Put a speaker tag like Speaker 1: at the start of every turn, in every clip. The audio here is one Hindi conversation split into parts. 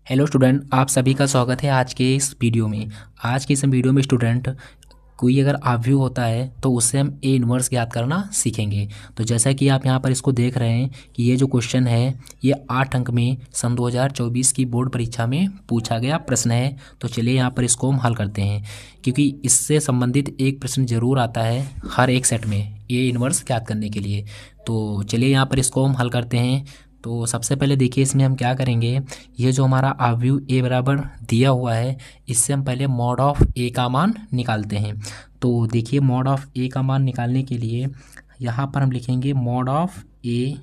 Speaker 1: हेलो स्टूडेंट, आप सभी का स्वागत है आज के इस वीडियो में। आज के इस वीडियो में स्टूडेंट कोई अगर आव्यूह होता है तो उससे हम ए इन्वर्स ज्ञात करना सीखेंगे। तो जैसा कि आप यहाँ पर इसको देख रहे हैं कि ये जो क्वेश्चन है ये 8 अंक में सन 2024 की बोर्ड परीक्षा में पूछा गया प्रश्न है। तो चलिए यहाँ पर इसको हम हल करते हैं, क्योंकि इससे संबंधित एक प्रश्न जरूर आता है हर एक सेट में ए इन्वर्स ज्ञात करने के लिए। तो चलिए यहाँ पर इसको हम हल करते हैं। तो सबसे पहले देखिए इसमें हम क्या करेंगे। ये जो हमारा आव्यूह ए बराबर दिया हुआ है, इससे हम पहले मॉड ऑफ ए का मान निकालते हैं। तो देखिए मॉड ऑफ ए का मान निकालने के लिए यहाँ पर हम लिखेंगे मॉड ऑफ ए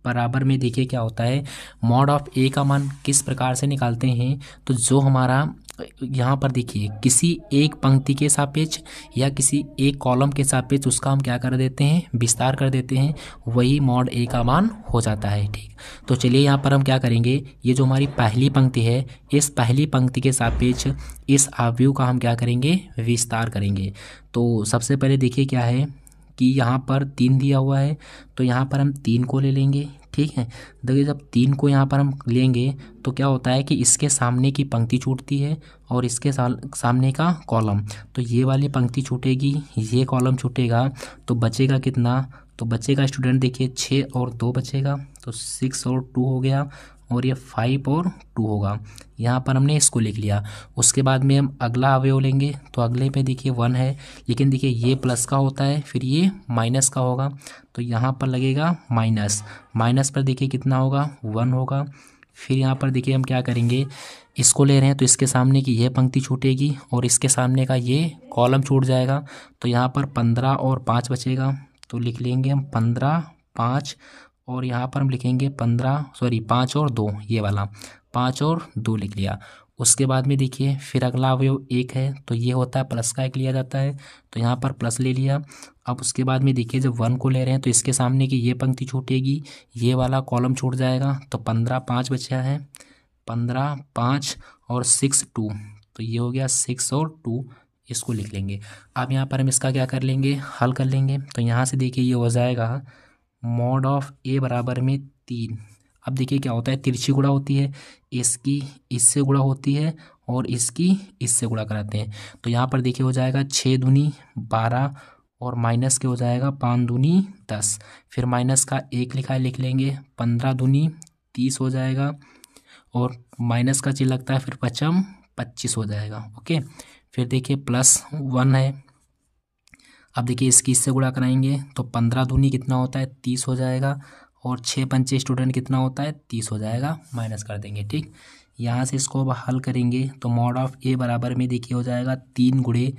Speaker 1: बराबर में, देखिए क्या होता है। मॉड ऑफ ए का मान किस प्रकार से निकालते हैं, तो जो हमारा यहाँ पर देखिए किसी एक पंक्ति के सापेक्ष या किसी एक कॉलम के सापेक्ष उसका हम क्या कर देते हैं, विस्तार कर देते हैं, वही मॉड ए का मान हो जाता है। ठीक, तो चलिए यहाँ पर हम क्या करेंगे, ये जो हमारी पहली पंक्ति है इस पहली पंक्ति के सापेक्ष इस आव्यूह का हम क्या करेंगे, विस्तार करेंगे। तो सबसे पहले देखिए क्या है कि यहाँ पर 3 दिया हुआ है, तो यहाँ पर हम 3 को ले लेंगे। ठीक है, देखिए जब 3 को यहाँ पर हम लेंगे तो क्या होता है कि इसके सामने की पंक्ति छूटती है और इसके सामने का कॉलम, तो ये वाली पंक्ति छूटेगी, ये कॉलम छूटेगा, तो बचेगा कितना, तो बचेगा स्टूडेंट देखिए 6 और 2 बचेगा, तो 6 और 2 हो गया, और ये 5 और 2 होगा। यहाँ पर हमने इसको लिख लिया। उसके बाद में हम अगला अवयव लेंगे, तो अगले पे देखिए 1 है, लेकिन देखिए ये प्लस का होता है फिर ये माइनस का होगा, तो यहाँ पर लगेगा माइनस। माइनस पर देखिए कितना होगा, 1 होगा। फिर यहाँ पर देखिए हम क्या करेंगे, इसको ले रहे हैं तो इसके सामने की यह पंक्ति छूटेगी और इसके सामने का ये कॉलम छूट जाएगा, तो यहाँ पर 15 और 5 बचेगा, तो लिख लेंगे हम 15 5, और यहाँ पर हम लिखेंगे 5 और 2, ये वाला 5 और 2 लिख लिया। उसके बाद में देखिए फिर अगला अवयव 1 है, तो ये होता है प्लस का 1 लिया जाता है, तो यहाँ पर प्लस ले लिया। अब उसके बाद में देखिए जब 1 को ले रहे हैं तो इसके सामने की ये पंक्ति छूटेगी, ये वाला कॉलम छूट जाएगा, तो 15 5 बचा है, 15 5 और 6 2, तो ये हो गया 6 और 2, इसको लिख लेंगे। अब यहाँ पर हम इसका क्या कर लेंगे, हल कर लेंगे। तो यहाँ से देखिए ये हो जाएगा मॉड ऑफ ए बराबर में 3। अब देखिए क्या होता है, तिरछी गुणा होती है, इसकी इससे गुणा होती है और इसकी इससे गुणा कराते हैं। तो यहाँ पर देखिए हो जाएगा 6 दूनी 12 और माइनस के हो जाएगा 5 दूनी 10, फिर माइनस का 1 लिखा है लिख लेंगे, 15 दूनी 30 हो जाएगा, और माइनस का चिन्ह लगता है फिर 5 25 हो जाएगा। ओके, फिर देखिए +1 है। अब देखिए इसकी इससे गुणा कराएंगे तो 15 दूनी कितना होता है, 30 हो जाएगा, और 6 पंचे स्टूडेंट कितना होता है, 30 हो जाएगा, माइनस कर देंगे। ठीक, यहाँ से इसको अब हल करेंगे तो मॉड ऑफ ए बराबर में देखिए हो जाएगा 3 गुणे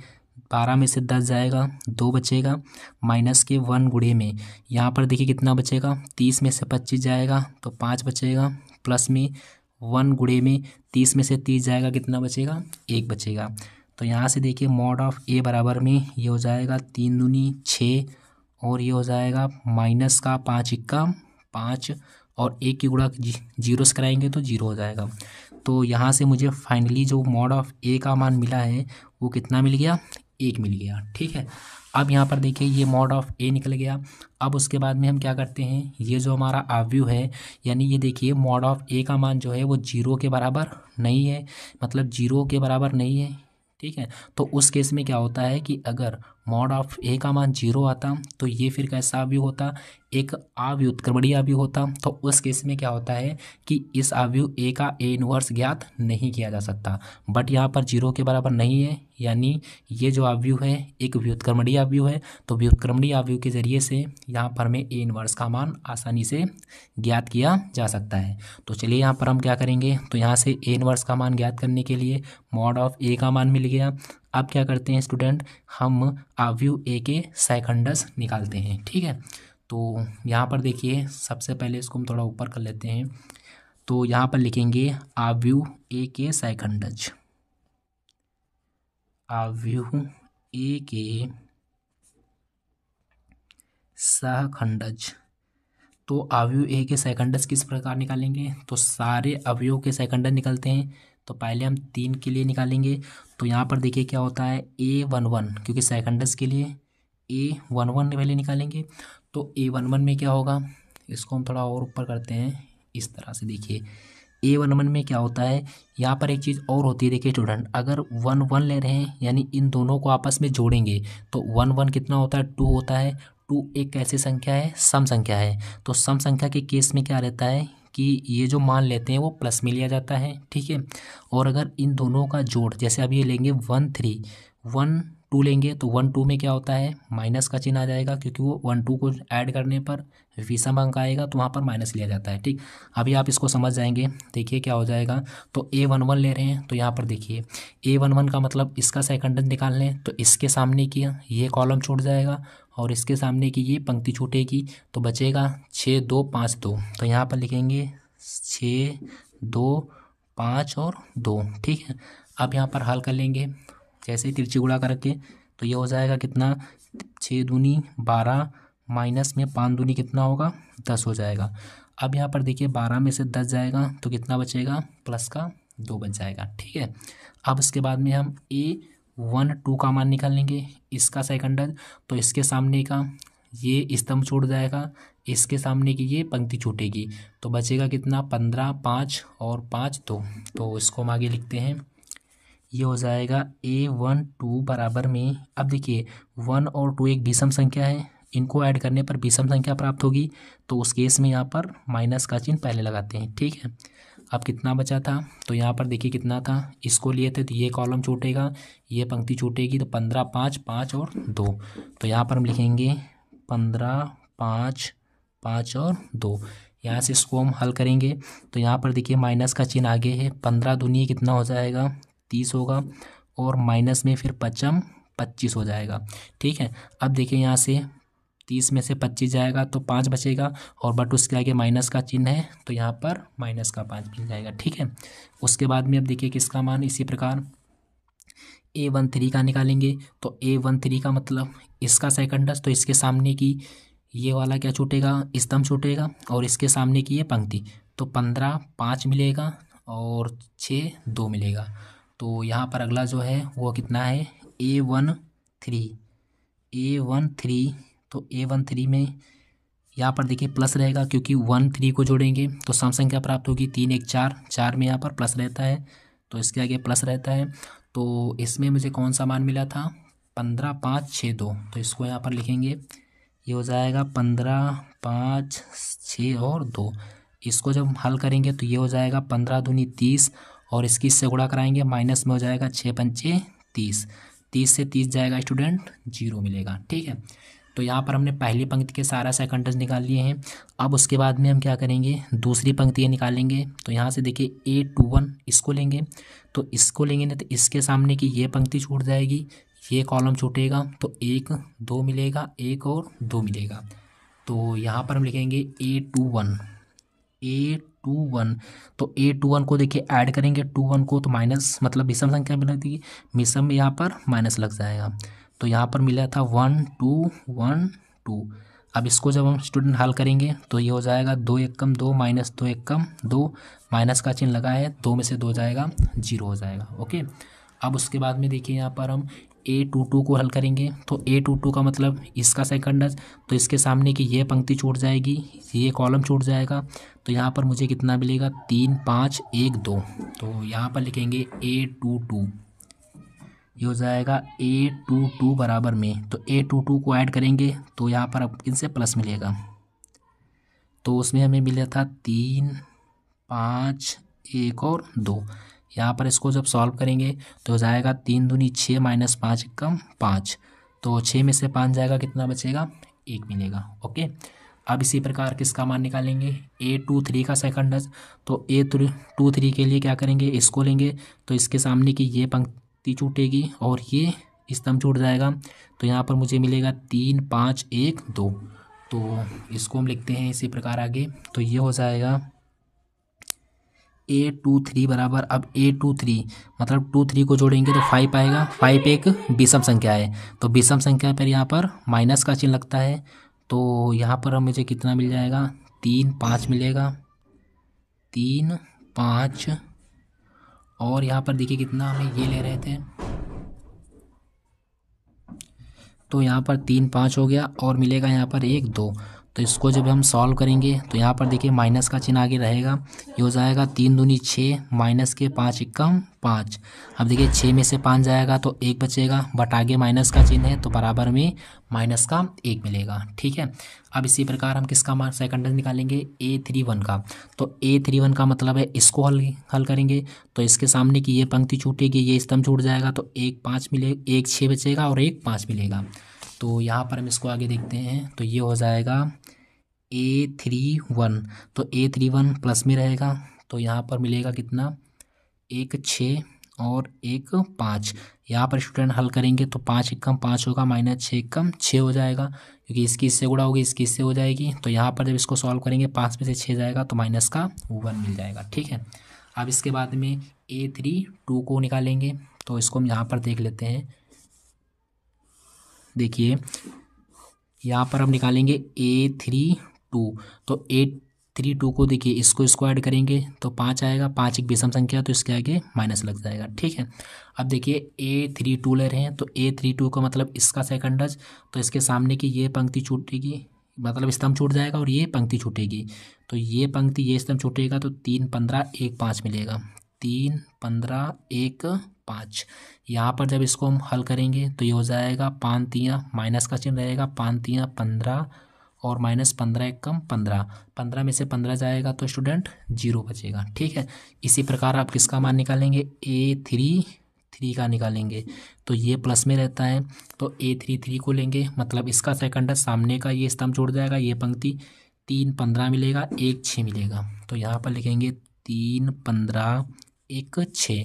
Speaker 1: 12 में से 10 जाएगा, 2 बचेगा, माइनस के 1 गुणे में यहाँ पर देखिए कितना बचेगा, 30 में से 25 जाएगा तो 5 बचेगा, प्लस में 1 गुणे में 30 में से 30 जाएगा, कितना बचेगा, 1 बचेगा। तो यहाँ से देखिए मॉड ऑफ ए बराबर में ये हो जाएगा 3 दूनी 6, और ये हो जाएगा माइनस का 5 इक्का 5, और 1 की गुणा जीरो से कराएंगे तो 0 हो जाएगा। तो यहाँ से मुझे फाइनली जो मॉड ऑफ ए का मान मिला है वो कितना मिल गया, 1 मिल गया। ठीक है, अब यहाँ पर देखिए ये मॉड ऑफ ए निकल गया। अब उसके बाद में हम क्या करते हैं, ये जो हमारा आव्यूह है, यानी ये देखिए मॉड ऑफ ए का मान जो है वो 0 के बराबर नहीं है, मतलब 0 के बराबर नहीं है। ठीक है, तो उस केस में क्या होता है कि अगर मॉड ऑफ ए का मान 0 आता तो ये फिर कैसा आव्यूह होता, एक अव्युत्क्रमणीय आव्यूह होता। तो उस केस में क्या होता है कि इस आव्यूह ए का ए इनवर्स ज्ञात नहीं किया जा सकता, बट यहाँ पर 0 के बराबर नहीं है, यानी ये जो आव्यूह है एक व्युत्क्रमणीय आव्यूह है। तो व्युत्क्रमणीय आव्यूह के जरिए से यहाँ पर हमें ए इनवर्स का मान आसानी से ज्ञात किया जा सकता है। तो चलिए यहाँ पर हम क्या करेंगे, तो यहाँ से ए इनवर्स का मान ज्ञात करने के लिए मॉड ऑफ ए का मान मिल गया। अब क्या करते हैं स्टूडेंट, हम आव्यूह ए के सेकंडस निकालते हैं। ठीक है, तो यहाँ पर देखिए सबसे पहले इसको हम थोड़ा ऊपर कर लेते हैं, तो यहाँ पर लिखेंगे आव्यूह ए के सेकंडज, आव्यूह ए के सहखंडज। तो आव्यूह ए के सेकंडस किस प्रकार निकालेंगे, तो सारे अवयवों के सेकंडस निकलते हैं। तो पहले हम 3 के लिए निकालेंगे, तो यहाँ पर देखिए क्या होता है A11, क्योंकि सेकंडस के लिए A11 पहले निकालेंगे। तो A11 में क्या होगा, इसको हम थोड़ा और ऊपर करते हैं, इस तरह से देखिए A11 में क्या होता है, यहाँ पर एक चीज़ और होती है। देखिए स्टूडेंट, अगर 1 1 ले रहे हैं यानी इन दोनों को आपस में जोड़ेंगे तो 1 1 कितना होता है, 2 होता है। 2 एक कैसी संख्या है, सम संख्या है। तो सम संख्या के केस में क्या रहता है कि ये जो मान लेते हैं वो प्लस में लिया जाता है, ठीक है। और अगर इन दोनों का जोड़, जैसे अब ये लेंगे 1 3 1 2 लेंगे तो 1 2 में क्या होता है, माइनस का चिन्ह आ जाएगा, क्योंकि वो 1 2 को ऐड करने पर विषम अंक आएगा तो वहाँ पर माइनस लिया जाता है, ठीक। अभी आप इसको समझ जाएंगे। देखिए क्या हो जाएगा, तो A11 ले रहे हैं तो यहाँ पर देखिए A11 का मतलब इसका सेकंड निकाल लें तो इसके सामने की ये कॉलम छूट जाएगा और इसके सामने की ये पंक्ति छूटेगी, तो बचेगा 6 2 5 2। तो यहाँ पर लिखेंगे 6 2 5 और 2, ठीक है। अब यहाँ पर हल कर लेंगे, जैसे ही तिरछी गुणा करके तो ये हो जाएगा कितना, 6 दूनी 12 माइनस में 5 दूनी कितना होगा, 10 हो जाएगा। अब यहाँ पर देखिए 12 में से 10 जाएगा तो कितना बचेगा, प्लस का 2 बच जाएगा, ठीक है। अब इसके बाद में हम A12 का मान निकाल लेंगे, इसका सेकंड, तो इसके सामने का ये स्तंभ छूट जाएगा, इसके सामने की ये पंक्ति छूटेगी, तो बचेगा कितना, 15 5 और 5 2। तो इसको हम आगे लिखते हैं, ये हो जाएगा A12 बराबर में, अब देखिए 1 और 2 एक विषम संख्या है, इनको ऐड करने पर विषम संख्या प्राप्त होगी, तो उस केस में यहाँ पर माइनस का चिन्ह पहले लगाते हैं, ठीक है। अब कितना बचा था, तो यहाँ पर देखिए कितना था, इसको लिए थे तो ये कॉलम छूटेगा, ये पंक्ति छूटेगी, तो 15 5 5 और 2। तो यहाँ पर हम लिखेंगे 15 5 5 और 2। यहाँ से इसको हम हल करेंगे तो यहाँ पर देखिए माइनस का चिन्ह आगे है, 15 दूनी कितना हो जाएगा, 30 होगा, और माइनस में फिर 5 25 हो जाएगा, ठीक है। अब देखिए यहाँ से 30 में से 25 जाएगा तो 5 बचेगा, और बट उसके आगे माइनस का चिन्ह है तो यहाँ पर माइनस का 5 मिल जाएगा, ठीक है। उसके बाद में अब देखिए किसका मान, इसी प्रकार A13 का निकालेंगे, तो A13 का मतलब इसका सेकंडस, तो इसके सामने की ये वाला क्या छूटेगा, स्तंभ छूटेगा, और इसके सामने की ये पंक्ति, तो 15 5 मिलेगा और 6 2 मिलेगा। तो यहाँ पर अगला जो है वो कितना है, A13। तो A13 में यहाँ पर देखिए प्लस रहेगा, क्योंकि 1 3 को जोड़ेंगे तो सम संख्या प्राप्त होगी, 3 1 4, 4 में यहाँ पर प्लस रहता है तो इसके आगे प्लस रहता है। तो इसमें मुझे कौन सा मान मिला था, 15 5 6 2। तो इसको यहाँ पर लिखेंगे, ये हो जाएगा 15 5 6 और 2। इसको जब हल करेंगे तो ये हो जाएगा 15 दूनी 30, और इसकी इससे गुणा कराएंगे, माइनस में हो जाएगा 6 पंचे 30, 30 से 30 जाएगा स्टूडेंट, 0 मिलेगा, ठीक है। तो यहाँ पर हमने पहली पंक्ति के सारा सेकंडस निकाल लिए हैं। अब उसके बाद में हम क्या करेंगे, दूसरी पंक्ति निकालेंगे। तो यहाँ से देखिए A21 इसको लेंगे, तो इसको लेंगे ना तो इसके सामने की ये पंक्ति छूट जाएगी, ये कॉलम छूटेगा, तो 1 2 मिलेगा, 1 और 2 मिलेगा। तो यहाँ पर हम लिखेंगे A21। तो A21 को देखिए ऐड करेंगे 21 को, तो माइनस मतलब विषम संख्या मिलेगी, विषम में यहाँ पर माइनस लग जाएगा। तो यहाँ पर मिला था 1 2 1 2। अब इसको जब हम स्टूडेंट हल करेंगे तो ये हो जाएगा 2 1 कम 2 माइनस 2 1 कम 2, माइनस का चिन्ह लगा है, 2 में से 2 जाएगा, 0 हो जाएगा, ओके। अब उसके बाद में देखिए यहाँ पर हम A22 को हल करेंगे, तो A22 का मतलब इसका सेकंडस, तो इसके सामने की ये पंक्ति छूट जाएगी, ये कॉलम छूट जाएगा, तो यहाँ पर मुझे कितना मिलेगा, 3 5 1 2। तो यहाँ पर लिखेंगे A22, ये हो जाएगा A22 बराबर में, तो A22 को ऐड करेंगे तो यहाँ पर अब इनसे प्लस मिलेगा, तो उसमें हमें मिला था 3 5 1 और 2। यहाँ पर इसको जब सॉल्व करेंगे तो हो जाएगा 3 दूनी 6 माइनस 5 कम 5, तो 6 में से 5 जाएगा, कितना बचेगा, 1 मिलेगा, ओके। अब इसी प्रकार किसका मान निकालेंगे, A23 का सेकंडस, तो A23 के लिए क्या करेंगे, इसको लेंगे तो इसके सामने की ये पंक्ति छूटेगी और ये स्तंभ छूट जाएगा, तो यहाँ पर मुझे मिलेगा 3 5 1 2। तो इसको हम लिखते हैं इसी प्रकार आगे, तो ये हो जाएगा A23 बराबर, अब A23 मतलब 2 3 को जोड़ेंगे तो 5 आएगा, 5 एक विषम संख्या है, तो विषम संख्या पर यहाँ पर माइनस का चिन्ह लगता है, तो यहाँ पर मुझे कितना मिल जाएगा, 3 5 मिलेगा, 3 5, और यहाँ पर देखिए कितना हमें ये ले रहे थे, तो यहाँ पर 3 5 हो गया, और मिलेगा यहाँ पर 1 2। तो इसको जब हम सॉल्व करेंगे तो यहाँ पर देखिए माइनस का चिन्ह आगे रहेगा। ये हो जाएगा 3 दूनी 6 माइनस के 5 एकम 5। अब देखिए 6 में से 5 जाएगा तो 1 बचेगा, बट आगे माइनस का चिन्ह है तो बराबर में माइनस का 1 मिलेगा। ठीक है, अब इसी प्रकार हम किसका मान सेकंड निकालेंगे, A31 का। तो A31 का मतलब है इसको हल करेंगे तो इसके सामने की ये पंक्ति छूटेगी, ये स्तंभ छूट जाएगा तो 1 5 मिलेगा, 1 6 बचेगा और 1 5 मिलेगा। तो यहाँ पर हम इसको आगे देखते हैं तो ये हो जाएगा A31। तो A31 प्लस में रहेगा तो यहाँ पर मिलेगा कितना, 1 6 और 1 5। यहाँ पर स्टूडेंट हल करेंगे तो 5 एकम 5 होगा, माइनस 6 एकम 6 हो जाएगा, क्योंकि इसकी इससे गुणा होगी, इसकी इससे हो जाएगी। तो यहाँ पर जब इसको सॉल्व करेंगे 5 में से 6 जाएगा तो माइनस का 1 मिल जाएगा। ठीक है, अब इसके बाद में A32 को निकालेंगे तो इसको हम यहाँ पर देख लेते हैं। देखिए यहाँ पर हम निकालेंगे A32। तो A32 को देखिए इसको ऐड करेंगे तो 5 आएगा, 5 एक विषम संख्या तो इसके आगे माइनस लग जाएगा। ठीक है, अब देखिए A32 ले रहे हैं तो A32 का मतलब इसका सेकंडज, तो इसके सामने की ये पंक्ति छूटेगी, मतलब स्तंभ छूट जाएगा और ये पंक्ति छूटेगी। तो ये पंक्ति ये स्तंभ छूटेगा तो 3 15 1 5 मिलेगा, 3 15 1 5। यहाँ पर जब इसको हम हल करेंगे तो ये हो जाएगा 5 3 माइनस का चिन्ह रहेगा, 5 3 15 और माइनस 15 एकम 15, 15 में से 15 जाएगा तो स्टूडेंट 0 बचेगा। ठीक है, इसी प्रकार आप किसका मान निकालेंगे, A33 का निकालेंगे तो ये प्लस में रहता है तो A33 को लेंगे, मतलब इसका सेकंड सामने का ये स्तंभ जोड़ जाएगा, ये पंक्ति 3 15 मिलेगा, 1 6 मिलेगा। तो यहाँ पर लिखेंगे 3 15 1 6।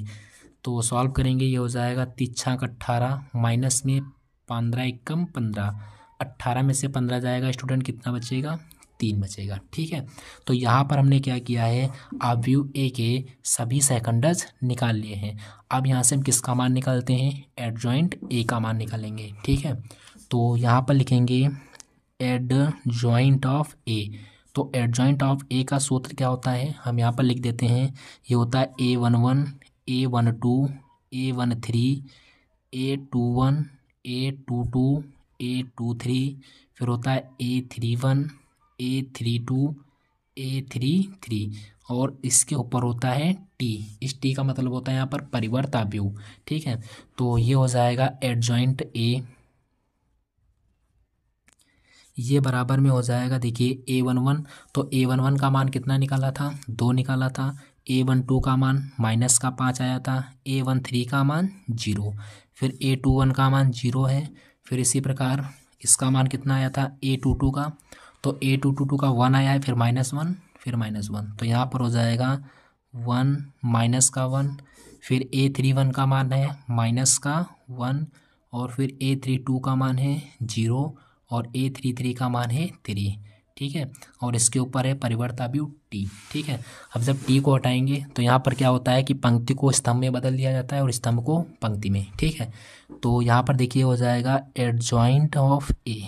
Speaker 1: तो सॉल्व करेंगे, ये हो जाएगा 3 6 18 माइनस में 15 एकम 15, 18 में से 15 जाएगा स्टूडेंट, कितना बचेगा, 3 बचेगा। ठीक है, तो यहाँ पर हमने क्या किया है, अवयव ए के सभी सेकंडज निकाल लिए हैं। अब यहाँ से हम किसका मान निकालते हैं, एडजॉइंट ए का मान निकालेंगे। ठीक है, तो यहाँ पर लिखेंगे एडजॉइंट ऑफ ए। तो एडजॉइंट ऑफ ए का सूत्र क्या होता है, हम यहाँ पर लिख देते हैं। ये होता है A11 A12 A13 A21 A22 A23, फिर होता है A31 A32 A33 और इसके ऊपर होता है टी। इस टी का मतलब होता है यहाँ पर परिवर्त अवयव। ठीक है, तो ये हो जाएगा एडजॉइंट ए, ये बराबर में हो जाएगा, देखिए A11। तो A11 का मान कितना निकाला था, 2 निकाला था। A12 का मान माइनस का 5 आया था। A13 का मान 0, फिर A21 का मान 0 है। फिर इसी प्रकार इसका मान कितना आया था, A22 का, तो A22 का 1 आया है, फिर -1 फिर -1, तो यहाँ पर हो जाएगा 1 माइनस का 1। फिर A31 का मान है माइनस का 1 और फिर A32 का मान है 0 और A33 का मान है 3। ठीक है, और इसके ऊपर है परिवर्त अवयव टी। ठीक है, अब जब टी को हटाएंगे तो यहाँ पर क्या होता है कि पंक्ति को स्तंभ में बदल दिया जाता है और स्तंभ को पंक्ति में। ठीक है, तो यहाँ पर देखिए हो जाएगा एडजॉइंट ऑफ ए।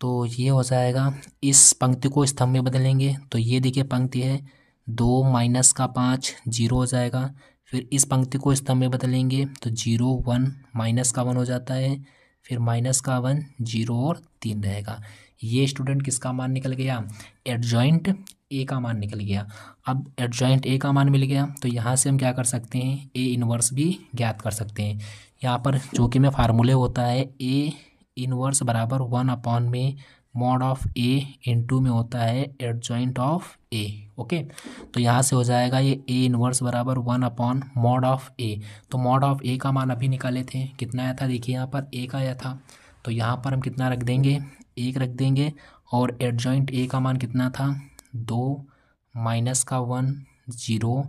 Speaker 1: तो ये हो जाएगा, इस पंक्ति को स्तंभ में बदलेंगे तो ये देखिए पंक्ति है 2 माइनस का 5 0 हो जाएगा। फिर इस पंक्ति को स्तंभ में बदलेंगे तो 0 1 माइनस का 1 हो जाता है, फिर माइनस का 1 0 और 3 रहेगा। ये स्टूडेंट किसका मान निकल गया, एडजॉइंट ए का मान निकल गया। अब एडजॉइंट ए का मान मिल गया तो यहाँ से हम क्या कर सकते हैं, ए इनवर्स भी ज्ञात कर सकते हैं। यहाँ पर जो कि में फार्मूले होता है ए इनवर्स बराबर 1 में मॉड ऑफ ए इंटू में होता है एडजॉइंट ऑफ ए। ओके, तो यहाँ से हो जाएगा ये ए इनवर्स बराबर 1 मॉड ऑफ ए। तो मॉड ऑफ ए का मान अभी निकाले थे, कितना आया था, देखिए यहाँ पर 1 आया था, तो यहाँ पर हम कितना रख देंगे, 1 रख देंगे। और एडजॉइंट ए का मान कितना था, 2 माइनस का 1 0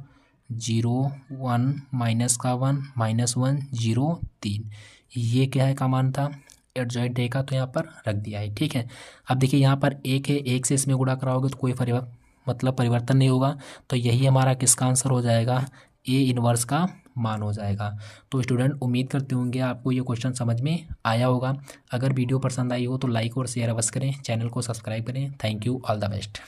Speaker 1: 0 1 माइनस का 1 -1 0 3। ये क्या है का मान था, एडजॉइंट ए का, तो यहाँ पर रख दिया है। ठीक है, अब देखिए यहाँ पर 1 है, 1 से इसमें गुणा कराओगे तो कोई परिवर्तन नहीं होगा, तो यही हमारा किसका आंसर हो जाएगा, ए इनवर्स का मान हो जाएगा। तो स्टूडेंट उम्मीद करते होंगे आपको ये क्वेश्चन समझ में आया होगा। अगर वीडियो पसंद आई हो तो लाइक और शेयर अवश्य करें, चैनल को सब्सक्राइब करें। Thank you, all the best.